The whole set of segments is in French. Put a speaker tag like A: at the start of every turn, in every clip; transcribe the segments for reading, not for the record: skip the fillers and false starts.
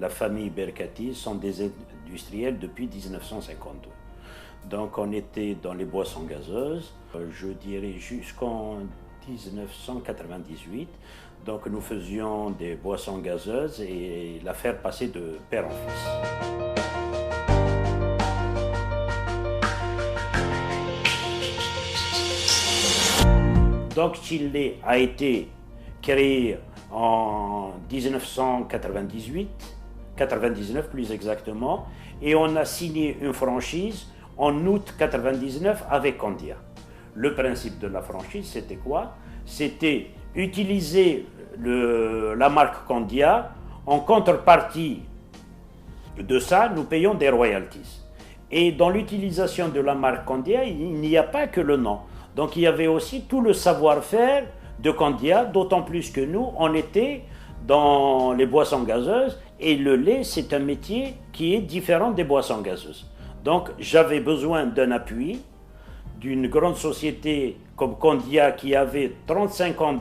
A: la famille Berkati sont des industriels depuis 1952. Donc on était dans les boissons gazeuses, je dirais jusqu'en 1998. Donc nous faisions des boissons gazeuses et l'affaire passait de père en fils. Donc Chile a été créé en 1998, 99 plus exactement, et on a signé une franchise en août 99 avec Candia. Le principe de la franchise, c'était quoi? C'était utiliser la marque Candia. En contrepartie de ça, nous payons des royalties. Et dans l'utilisation de la marque Candia, il n'y a pas que le nom. Donc il y avait aussi tout le savoir-faire de Candia, d'autant plus que nous, on était dans les boissons gazeuses, et le lait, c'est un métier qui est différent des boissons gazeuses. Donc j'avais besoin d'un appui, d'une grande société comme Candia qui avait 35 ans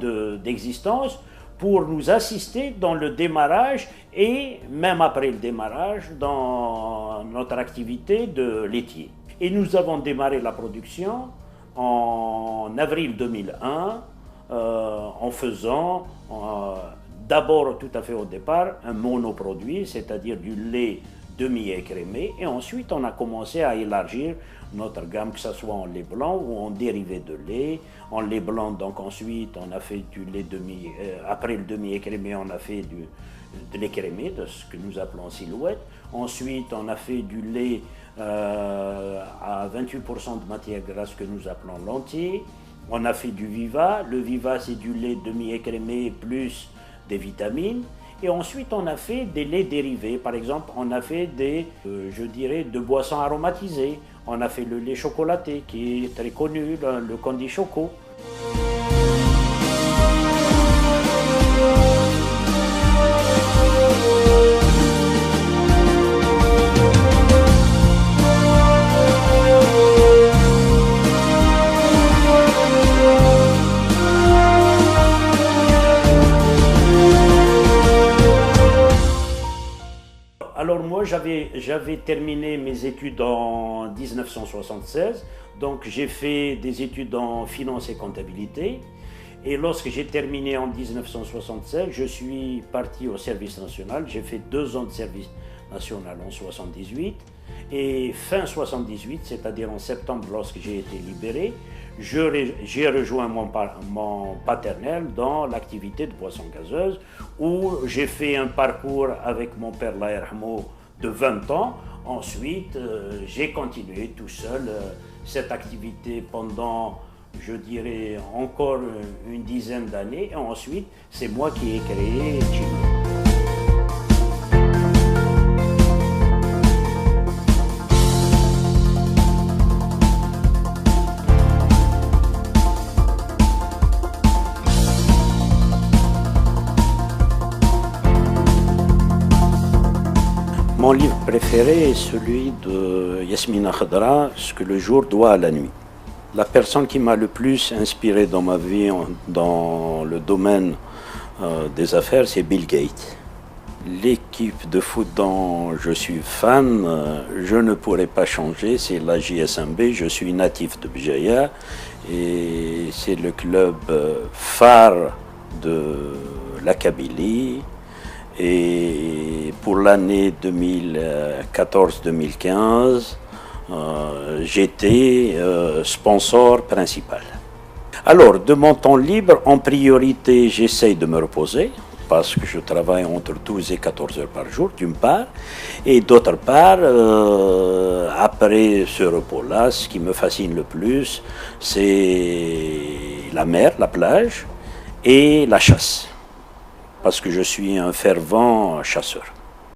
A: d'existence pour nous assister dans le démarrage et même après le démarrage dans notre activité de laitier. Et nous avons démarré la production en avril 2001 en faisant d'abord tout à fait au départ un monoproduit, c'est-à-dire du lait demi-écrémé, et ensuite on a commencé à élargir notre gamme, que ce soit en lait blanc ou en dérivé de lait. En lait blanc, donc ensuite on a fait du lait après le demi-écrémé, on a fait de l'écrémé, de ce que nous appelons silhouette. Ensuite on a fait du lait à 28% de matière grasse que nous appelons l'entier. On a fait du Viva. Le Viva, c'est du lait demi-écrémé plus des vitamines. Et ensuite, on a fait des laits dérivés. Par exemple, on a fait de boissons aromatisées. On a fait le lait chocolaté, qui est très connu, le Candy Choco. Alors moi, j'avais terminé mes études en 1976, donc j'ai fait des études en finance et comptabilité. Et lorsque j'ai terminé en 1976, je suis parti au service national. J'ai fait 2 ans de service national en 78. Et fin 78, c'est-à-dire en septembre, lorsque j'ai été libéré, j'ai rejoint mon paternel dans l'activité de boisson gazeuse, où j'ai fait un parcours avec mon père Allah yarhamou de 20 ans. Ensuite, j'ai continué tout seul cette activité pendant, je dirais, encore une dizaine d'années. Et ensuite, c'est moi qui ai créé Chile. Mon livre préféré est celui de Yasmina Khadra, Ce que le jour doit à la nuit. La personne qui m'a le plus inspiré dans ma vie, dans le domaine des affaires, c'est Bill Gates. L'équipe de foot dont je suis fan, je ne pourrais pas changer, c'est la JSMB. Je suis natif de Béjaïa et c'est le club phare de la Kabylie. Et pour l'année 2014-2015, j'étais sponsor principal. Alors, de mon temps libre, en priorité, j'essaye de me reposer, parce que je travaille entre 12 et 14 heures par jour, d'une part, et d'autre part, après ce repos-là, ce qui me fascine le plus, c'est la mer, la plage, et la chasse, parce que je suis un fervent chasseur.